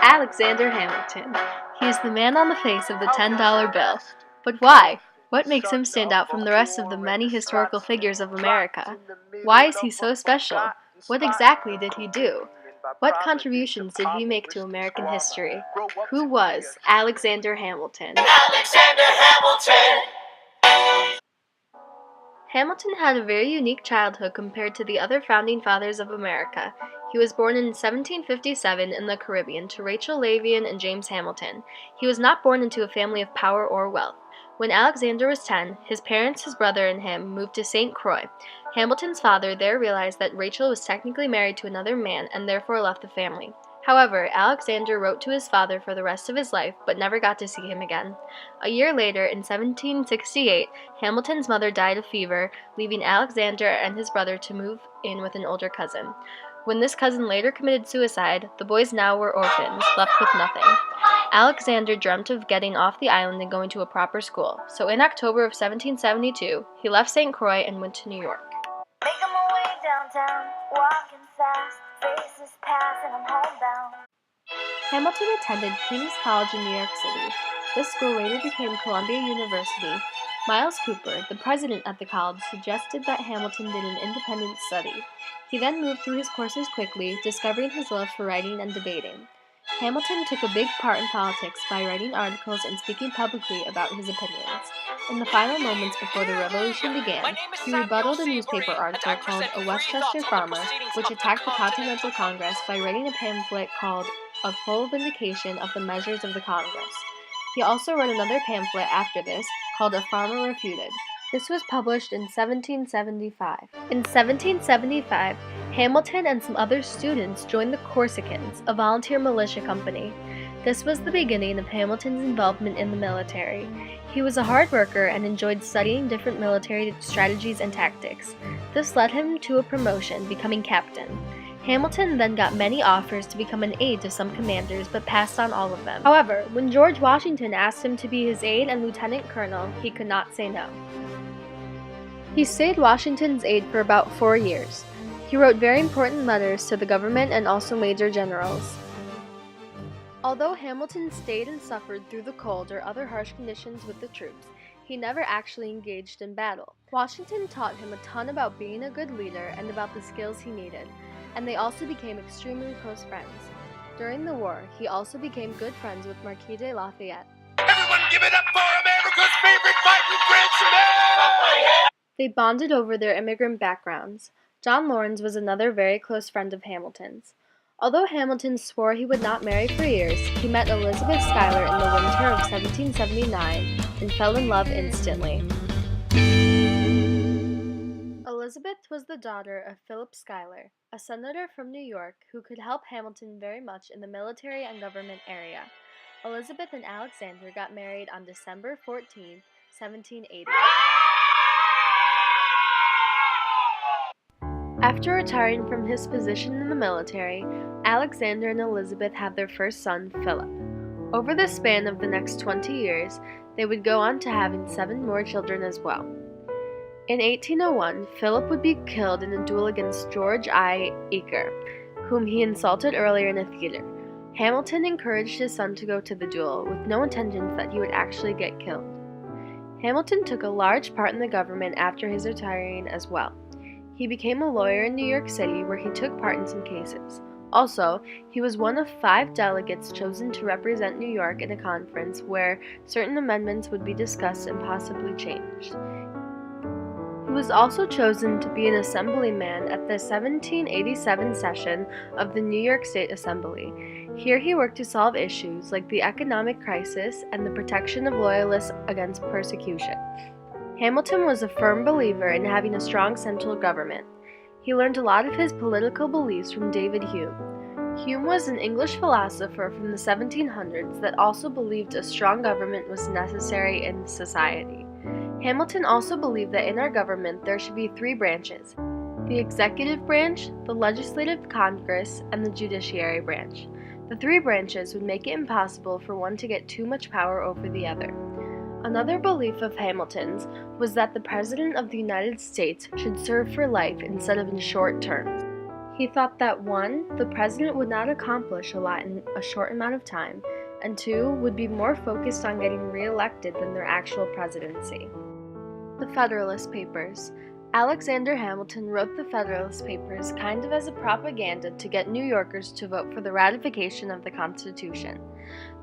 Alexander Hamilton. He is the man on the face of the $10 bill. But why? What makes him stand out from the rest of the many historical figures of America? Why is he so special? What exactly did he do? What contributions did he make to American history? Who was Alexander Hamilton? Alexander Hamilton! Hamilton had a very unique childhood compared to the other founding fathers of America. He was born in 1757 in the Caribbean to Rachel Lavian and James Hamilton. He was not born into a family of power or wealth. When Alexander was 10, his parents, his brother, and him moved to St. Croix. Hamilton's father there realized that Rachel was technically married to another man and therefore left the family. However, Alexander wrote to his father for the rest of his life, but never got to see him again. A year later, in 1768, Hamilton's mother died of fever, leaving Alexander and his brother to move in with an older cousin. When this cousin later committed suicide, the boys now were orphans, left with nothing. Alexander dreamt of getting off the island and going to a proper school, so in October of 1772, he left St. Croix and went to New York. Making my way downtown, walking fast, faces pass and I'm homebound. Hamilton attended King's College in New York City. This school later became Columbia University. Miles Cooper, the president at the college, suggested that Hamilton did an independent study. He then moved through his courses quickly, discovering his love for writing and debating. Hamilton took a big part in politics by writing articles and speaking publicly about his opinions. In the final moments before the Revolution began, he rebutted a newspaper article called A Westchester Farmer, which attacked the Continental Congress by writing a pamphlet called A Full Vindication of the Measures of the Congress. He also wrote another pamphlet after this, called A Farmer Refuted. This was published in 1775. In 1775, Hamilton and some other students joined the Corsicans, a volunteer militia company. This was the beginning of Hamilton's involvement in the military. He was a hard worker and enjoyed studying different military strategies and tactics. This led him to a promotion, becoming captain. Hamilton then got many offers to become an aide to some commanders, but passed on all of them. However, when George Washington asked him to be his aide and lieutenant colonel, he could not say no. He stayed Washington's aide for about 4 years. He wrote very important letters to the government and also major generals. Although Hamilton stayed and suffered through the cold or other harsh conditions with the troops, he never actually engaged in battle. Washington taught him a ton about being a good leader and about the skills he needed, and they also became extremely close friends. During the war, he also became good friends with Marquis de Lafayette. Everyone give it up for America's favorite fighting Frenchman! They bonded over their immigrant backgrounds. John Laurens was another very close friend of Hamilton's. Although Hamilton swore he would not marry for years, he met Elizabeth Schuyler in the winter of 1779 and fell in love instantly. Elizabeth was the daughter of Philip Schuyler, a senator from New York who could help Hamilton very much in the military and government area. Elizabeth and Alexander got married on December 14, 1780. After retiring from his position in the military, Alexander and Elizabeth had their first son, Philip. Over the span of the next 20 years, they would go on to having 7 more children as well. In 1801, Philip would be killed in a duel against George I. Eaker, whom he insulted earlier in a theater. Hamilton encouraged his son to go to the duel, with no intentions that he would actually get killed. Hamilton took a large part in the government after his retiring as well. He became a lawyer in New York City where he took part in some cases. Also, he was one of 5 delegates chosen to represent New York in a conference where certain amendments would be discussed and possibly changed. He was also chosen to be an assemblyman at the 1787 session of the New York State Assembly. Here he worked to solve issues like the economic crisis and the protection of loyalists against persecution. Hamilton was a firm believer in having a strong central government. He learned a lot of his political beliefs from David Hume. Hume was an English philosopher from the 1700s that also believed a strong government was necessary in society. Hamilton also believed that in our government there should be 3 branches: the executive branch, the legislative Congress, and the judiciary branch. The 3 branches would make it impossible for one to get too much power over the other. Another belief of Hamilton's was that the President of the United States should serve for life instead of in short terms. He thought that 1. The president would not accomplish a lot in a short amount of time, and 2. Would be more focused on getting re-elected than their actual presidency. The Federalist Papers. Alexander Hamilton wrote the Federalist Papers kind of as a propaganda to get New Yorkers to vote for the ratification of the Constitution.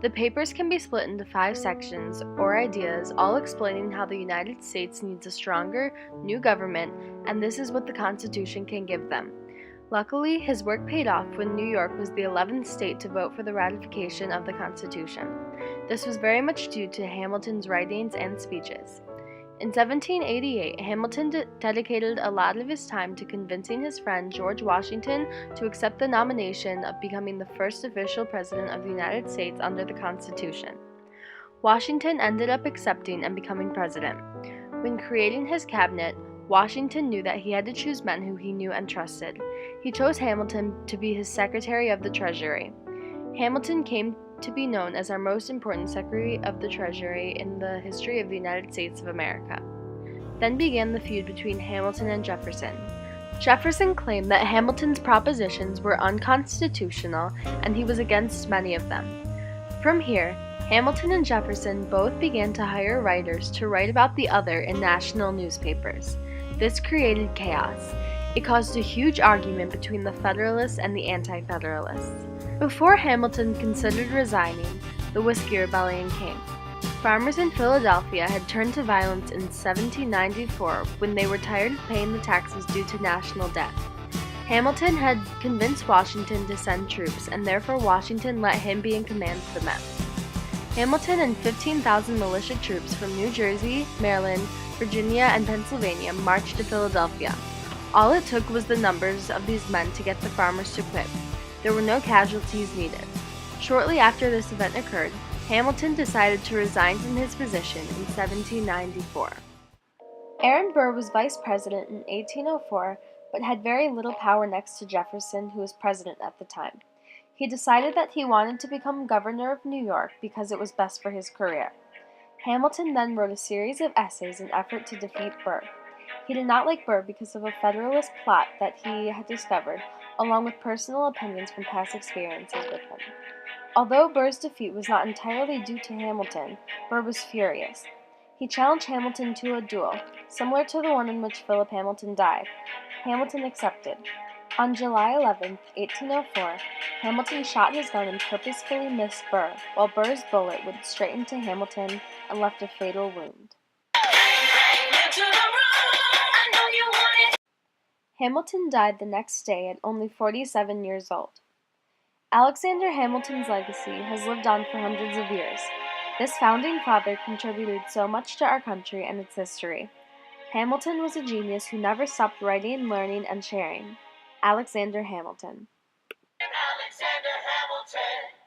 The papers can be split into 5 sections, or ideas, all explaining how the United States needs a stronger, new government, and this is what the Constitution can give them. Luckily, his work paid off when New York was the 11th state to vote for the ratification of the Constitution. This was very much due to Hamilton's writings and speeches. In 1788, Hamilton dedicated a lot of his time to convincing his friend George Washington to accept the nomination of becoming the first official president of the United States under the Constitution. Washington ended up accepting and becoming president. When creating his cabinet, Washington knew that he had to choose men who he knew and trusted. He chose Hamilton to be his Secretary of the Treasury. Hamilton came to be known as our most important Secretary of the Treasury in the history of the United States of America. Then began the feud between Hamilton and Jefferson. Jefferson claimed that Hamilton's propositions were unconstitutional and he was against many of them. From here, Hamilton and Jefferson both began to hire writers to write about the other in national newspapers. This created chaos. It caused a huge argument between the Federalists and the Anti-Federalists. Before Hamilton considered resigning, the Whiskey Rebellion came. Farmers in Philadelphia had turned to violence in 1794 when they were tired of paying the taxes due to national debt. Hamilton had convinced Washington to send troops, and therefore Washington let him be in command of the men. Hamilton and 15,000 militia troops from New Jersey, Maryland, Virginia, and Pennsylvania marched to Philadelphia. All it took was the numbers of these men to get the farmers to quit. There were no casualties needed. Shortly after this event occurred, Hamilton decided to resign from his position in 1794. Aaron Burr was vice president in 1804, but had very little power next to Jefferson, who was president at the time. He decided that he wanted to become governor of New York because it was best for his career. Hamilton then wrote a series of essays in effort to defeat Burr. He did not like Burr because of a Federalist plot that he had discovered, along with personal opinions from past experiences with him. Although Burr's defeat was not entirely due to Hamilton, Burr was furious. He challenged Hamilton to a duel, similar to the one in which Philip Hamilton died. Hamilton accepted. On July 11, 1804, Hamilton shot his gun and purposefully missed Burr, while Burr's bullet went straight into Hamilton and left a fatal wound. Hamilton died the next day at only 47 years old. Alexander Hamilton's legacy has lived on for hundreds of years. This founding father contributed so much to our country and its history. Hamilton was a genius who never stopped writing, learning, and sharing. Alexander Hamilton. Alexander Hamilton.